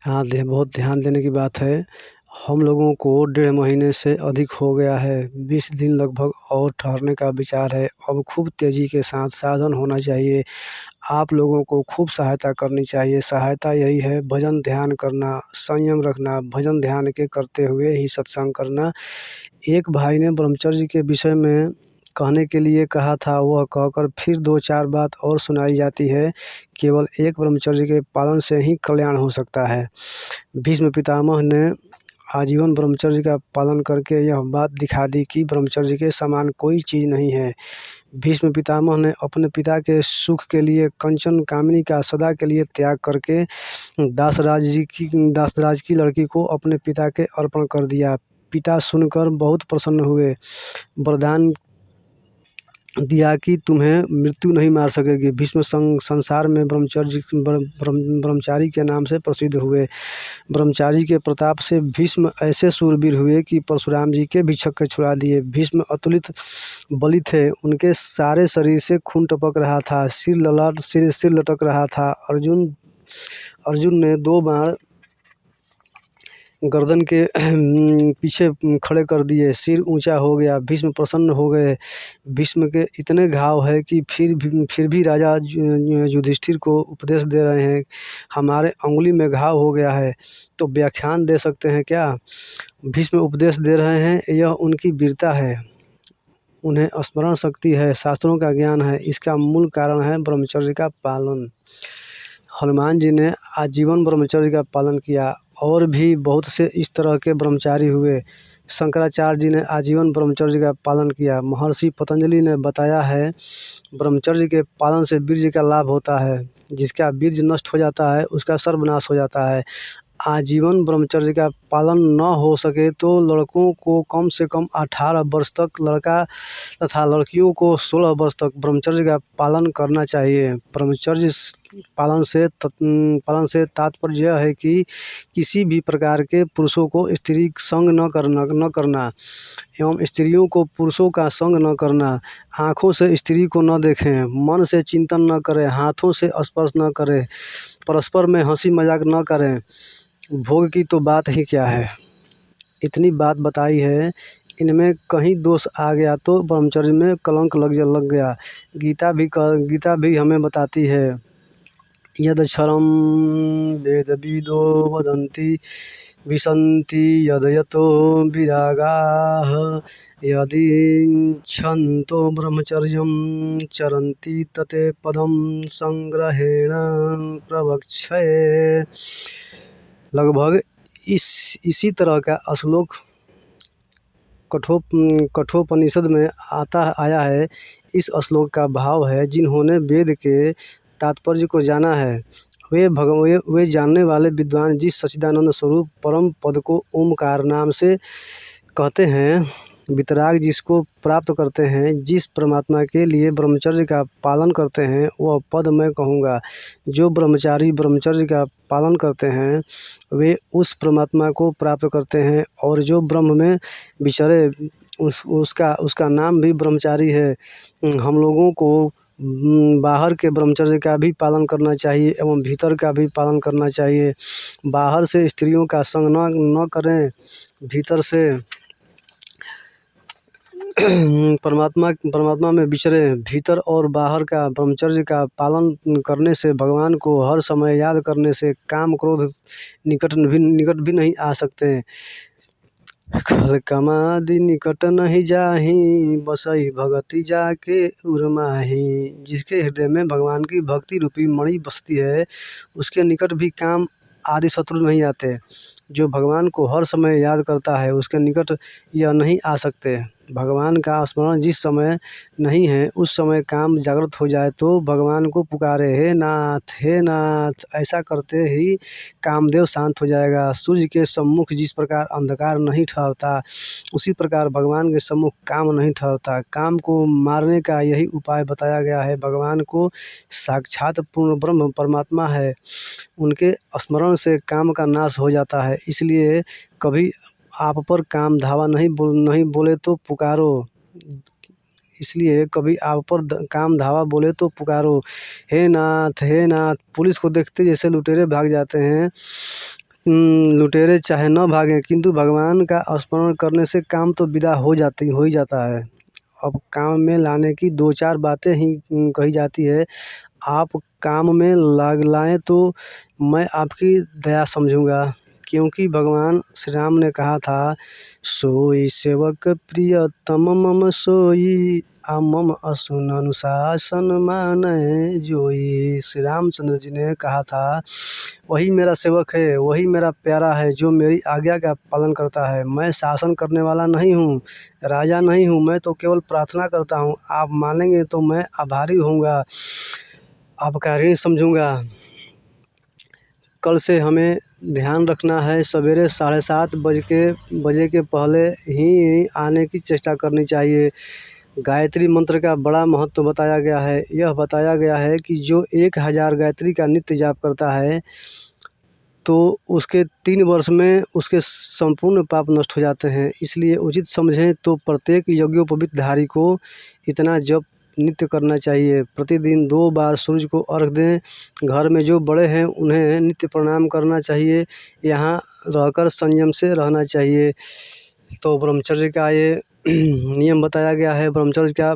हाँ, बहुत ध्यान देने की बात है। हम लोगों को 1.5 महीने से अधिक हो गया है। 20 दिन लगभग और ठहरने का विचार है। अब खूब तेज़ी के साथ साधन होना चाहिए। आप लोगों को खूब सहायता करनी चाहिए। सहायता यही है, भजन ध्यान करना, संयम रखना, भजन ध्यान के करते हुए ही सत्संग करना। एक भाई ने ब्रह्मचर्य के विषय में कहने के लिए कहा था, वह कहकर फिर 2-4 बात और सुनाई जाती है। केवल एक ब्रह्मचर्य के पालन से ही कल्याण हो सकता है। भीष्म पितामह ने आजीवन ब्रह्मचर्य का पालन करके यह बात दिखा दी कि ब्रह्मचर्य के समान कोई चीज़ नहीं है। भीष्म पितामह ने अपने पिता के सुख के लिए कंचन कामिनी का सदा के लिए त्याग करके दासराज की लड़की को अपने पिता के अर्पण कर दिया। पिता सुनकर बहुत प्रसन्न हुए। वरदान दिया कि तुम्हें मृत्यु नहीं मार सकेगी। भीष्म संसार में ब्रह्मचारी के नाम से प्रसिद्ध हुए। ब्रह्मचारी के प्रताप से भीष्म ऐसे शूरवीर हुए कि परशुराम जी के भी छक्के छुड़ा दिए। भीष्म अतुलित बली थे। उनके सारे शरीर से खून टपक रहा था। सिर लटक रहा था। अर्जुन ने 2 बाण गर्दन के पीछे खड़े कर दिए। सिर ऊंचा हो गया। भीष्म प्रसन्न हो गए। भीष्म के इतने घाव है कि फिर भी राजा युधिष्ठिर को उपदेश दे रहे हैं, हमारे अंगुली में घाव हो गया है, तो व्याख्यान दे सकते हैं क्या? भीष्म उपदेश दे रहे हैं, यह उनकी वीरता है। उन्हें स्मरण शक्ति है, शास्त्रों का ज्ञान है। इसका मूल कारण है ब्रह्मचर्य का पालन। हनुमान जी ने आजीवन ब्रह्मचर्य का पालन किया। और भी बहुत से इस तरह के ब्रह्मचारी हुए। शंकराचार्य जी ने आजीवन ब्रह्मचर्य का पालन किया। महर्षि पतंजलि ने बताया है, ब्रह्मचर्य के पालन से वीर्य का लाभ होता है। जिसका वीर्य नष्ट हो जाता है, उसका सर्वनाश हो जाता है। आजीवन ब्रह्मचर्य का पालन न हो सके तो लड़कों को कम से कम 18 वर्ष तक, लड़का तथा लड़कियों को 16 वर्ष तक ब्रह्मचर्य का पालन करना चाहिए। ब्रह्मचर्य पालन से तात्पर्य यह है कि किसी भी प्रकार के पुरुषों को स्त्री संग न करना एवं स्त्रियों को पुरुषों का संग न करना, आँखों से स्त्री को न देखें, मन से चिंतन न करें, हाथों से स्पर्श न करें, परस्पर में हंसी मजाक न करें। भोग की तो बात ही क्या है। इतनी बात बताई है, इनमें कहीं दोष आ गया तो ब्रह्मचर्य में कलंक लग गया। गीता भी हमें बताती है, यदक्षरं वेदविदो वदन्ति विशन्ति यदयतो विरागाः यदिच्छन्तो ब्रह्मचर्यं चरन्ति तते पदं संग्रहेण प्रवक्ष्ये। लगभग इसी तरह का श्लोक कठोपनिषद में आया है। इस श्लोक का भाव है, जिन्होंने वेद के तात्पर्य को जाना है, वे जानने वाले विद्वान जिस सच्चिदानंद स्वरूप परम पद को ओमकार नाम से कहते हैं, वितराग जिसको प्राप्त करते हैं, जिस परमात्मा के लिए ब्रह्मचर्य का पालन करते हैं, वह पद मैं कहूँगा। जो ब्रह्मचारी ब्रह्मचर्य का पालन करते हैं, वे उस परमात्मा को प्राप्त करते हैं। और जो ब्रह्म में विचरे, उसका नाम भी ब्रह्मचारी है। हम लोगों को बाहर के ब्रह्मचर्य का भी पालन करना चाहिए एवं भीतर का भी पालन करना चाहिए। बाहर से स्त्रियों का संग न करें, भीतर से परमात्मा में विचरे। भीतर और बाहर का ब्रह्मचर्य का पालन करने से, भगवान को हर समय याद करने से काम क्रोध निकट भी नहीं आ सकते। खल कमादि निकट नहीं जाहि, बसई भगति जाके उरमाही। जिसके हृदय में भगवान की भक्ति रूपी मणि बसती है, उसके निकट भी काम आदि शत्रु नहीं आते। जो भगवान को हर समय याद करता है, उसके निकट यह नहीं आ सकते। भगवान का स्मरण जिस समय नहीं है, उस समय काम जागृत हो जाए तो भगवान को पुकारे, हे नाथ हे नाथ। ऐसा करते ही कामदेव शांत हो जाएगा। सूर्य के सम्मुख जिस प्रकार अंधकार नहीं ठहरता, उसी प्रकार भगवान के सम्मुख काम नहीं ठहरता। काम को मारने का यही उपाय बताया गया है। भगवान को साक्षात पूर्ण ब्रह्म परमात्मा है, उनके स्मरण से काम का नाश हो जाता है। इसलिए कभी आप पर काम धावा नहीं बोले तो पुकारो। इसलिए कभी आप पर काम धावा बोले तो पुकारो, हे नाथ हे नाथ। पुलिस को देखते जैसे लुटेरे भाग जाते हैं, लुटेरे चाहे न भागें, किंतु भगवान का स्मरण करने से काम तो विदा हो ही जाता है। अब काम में लाने की दो चार बातें ही कही जाती है। आप काम में लाग लाएँ तो मैं आपकी दया समझूँगा, क्योंकि भगवान श्री राम ने कहा था, सोई सेवक प्रियतम मम सोई, मम असुन अनुशासन मानै जोई। श्री रामचंद्र जी ने कहा था, वही मेरा सेवक है, वही मेरा प्यारा है जो मेरी आज्ञा का पालन करता है। मैं शासन करने वाला नहीं हूँ, राजा नहीं हूँ, मैं तो केवल प्रार्थना करता हूँ। आप मानेंगे तो मैं आभारी होऊंगा, आपका ऋण समझूंगा। कल से हमें ध्यान रखना है, सवेरे 7:30 बजे के पहले ही आने की चेष्टा करनी चाहिए। गायत्री मंत्र का बड़ा महत्व बताया गया है। यह बताया गया है कि जो 1000 गायत्री का नित्य जाप करता है तो उसके 3 वर्ष में उसके संपूर्ण पाप नष्ट हो जाते हैं। इसलिए उचित समझें तो प्रत्येक यज्ञोपवीतधारी को इतना जप नित्य करना चाहिए। प्रतिदिन 2 बार सूर्य को अर्घ दें। घर में जो बड़े हैं उन्हें नित्य प्रणाम करना चाहिए। यहाँ रहकर संयम से रहना चाहिए। तो ब्रह्मचर्य का ये नियम बताया गया है। ब्रह्मचर्य का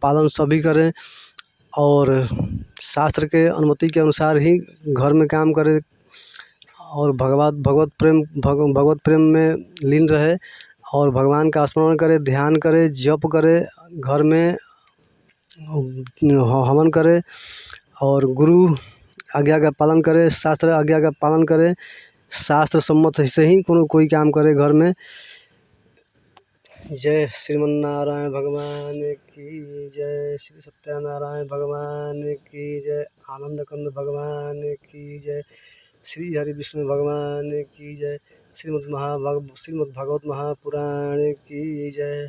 पालन सभी करें और शास्त्र के अनुमति के अनुसार ही घर में काम करें और भगवत प्रेम में लीन रहे और भगवान का स्मरण करे, ध्यान करे, जप करे, घर में हवन करे और गुरु आज्ञा का पालन करे, शास्त्र आज्ञा का पालन करे, शास्त्र सम्मत से ही कोई काम करे घर में। जय श्रीमन्नारायण भगवान की जय, श्री सत्यनारायण भगवान की जय, आनंद कंद भगवान की जय, श्री हरि विष्णु भगवान की जय, श्रीमद् भागवत महापुराण की जय।